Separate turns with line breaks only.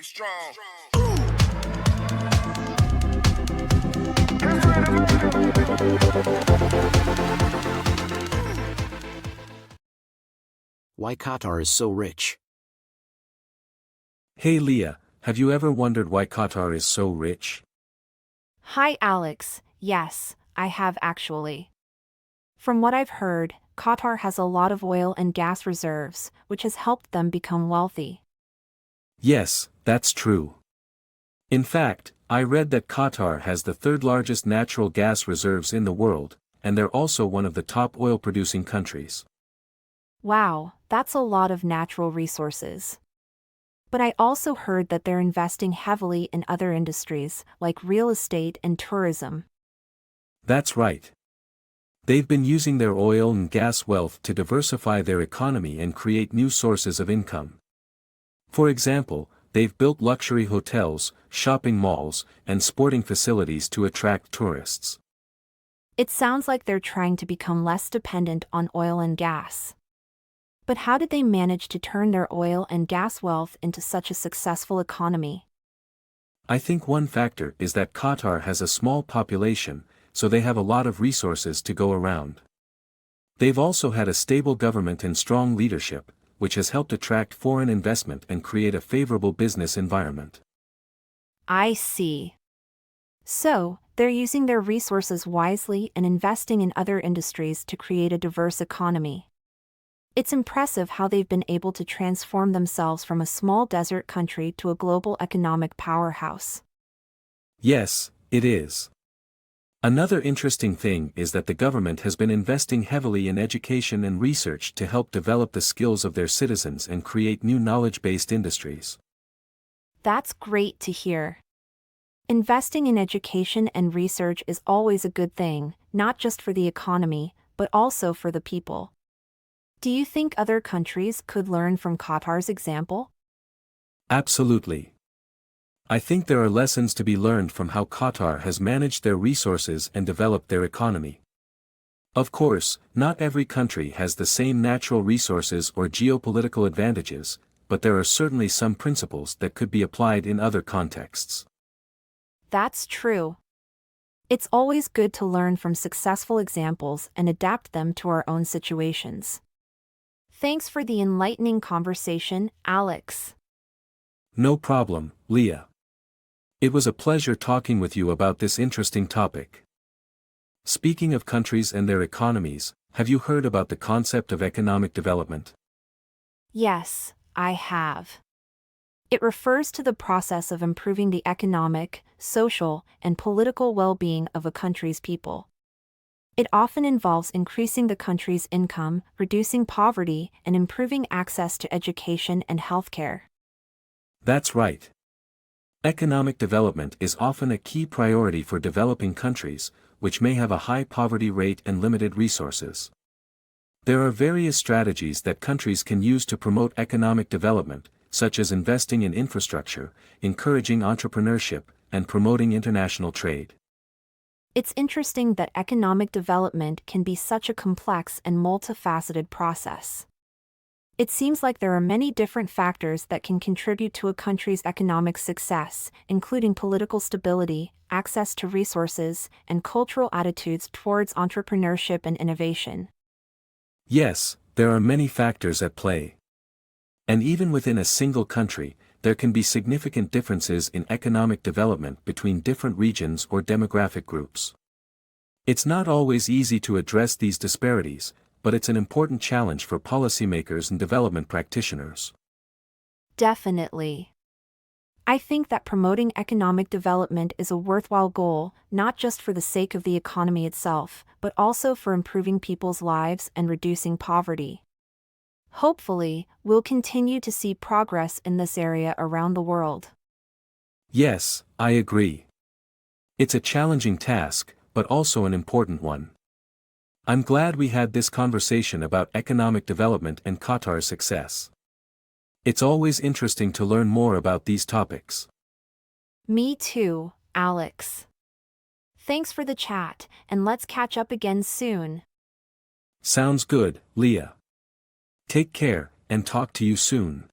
Be strong.
Why Qatar is so rich.
Hey Leah, have you ever wondered why Qatar is so rich?
Hi Alex, yes, I have actually. From what I've heard, Qatar has a lot of oil and gas reserves, which has helped them become wealthy.
Yes, that's true. In fact, I read that Qatar has the third largest natural gas reserves in the world, and they're also one of the top oil-producing countries.
Wow, that's a lot of natural resources. But I also heard that they're investing heavily in other industries, like real estate and tourism.
That's right. They've been using their oil and gas wealth to diversify their economy and create new sources of income. For example, they've built luxury hotels, shopping malls, and sporting facilities to attract tourists.
It sounds like they're trying to become less dependent on oil and gas. But how did they manage to turn their oil and gas wealth into such a successful economy?
I think one factor is that Qatar has a small population, so they have a lot of resources to go around. They've also had a stable government and strong leadership, which has helped attract foreign investment and create a favorable business environment.
I see. So, they're using their resources wisely and investing in other industries to create a diverse economy. It's impressive how they've been able to transform themselves from a small desert country to a global economic powerhouse.
Yes, it is. Another interesting thing is that the government has been investing heavily in education and research to help develop the skills of their citizens and create new knowledge-based industries.
That's great to hear. Investing in education and research is always a good thing, not just for the economy, but also for the people. Do you think other countries could learn from Qatar's example?
Absolutely. I think there are lessons to be learned from how Qatar has managed their resources and developed their economy. Of course, not every country has the same natural resources or geopolitical advantages, but there are certainly some principles that could be applied in other contexts.
That's true. It's always good to learn from successful examples and adapt them to our own situations. Thanks for the enlightening conversation, Alex.
No problem, Leah. It was a pleasure talking with you about this interesting topic. Speaking of countries and their economies, have you heard about the concept of economic development?
Yes, I have. It refers to the process of improving the economic, social, and political well-being of a country's people. It often involves increasing the country's income, reducing poverty, and improving access to education and healthcare.
That's right. Economic development is often a key priority for developing countries, which may have a high poverty rate and limited resources. There are various strategies that countries can use to promote economic development, such as investing in infrastructure, encouraging entrepreneurship, and promoting international trade.
It's interesting that economic development can be such a complex and multifaceted process. It seems like there are many different factors that can contribute to a country's economic success, including political stability, access to resources, and cultural attitudes towards entrepreneurship and innovation.
Yes, there are many factors at play. And even within a single country, there can be significant differences in economic development between different regions or demographic groups. It's not always easy to address these disparities, but it's an important challenge for policymakers and development practitioners.
Definitely. I think that promoting economic development is a worthwhile goal, not just for the sake of the economy itself, but also for improving people's lives and reducing poverty. Hopefully, we'll continue to see progress in this area around the world.
Yes, I agree. It's a challenging task, but also an important one. I'm glad we had this conversation about economic development and Qatar's success. It's always interesting to learn more about these topics.
Me too, Alex. Thanks for the chat, and let's catch up again soon.
Sounds good, Leah. Take care, and talk to you soon.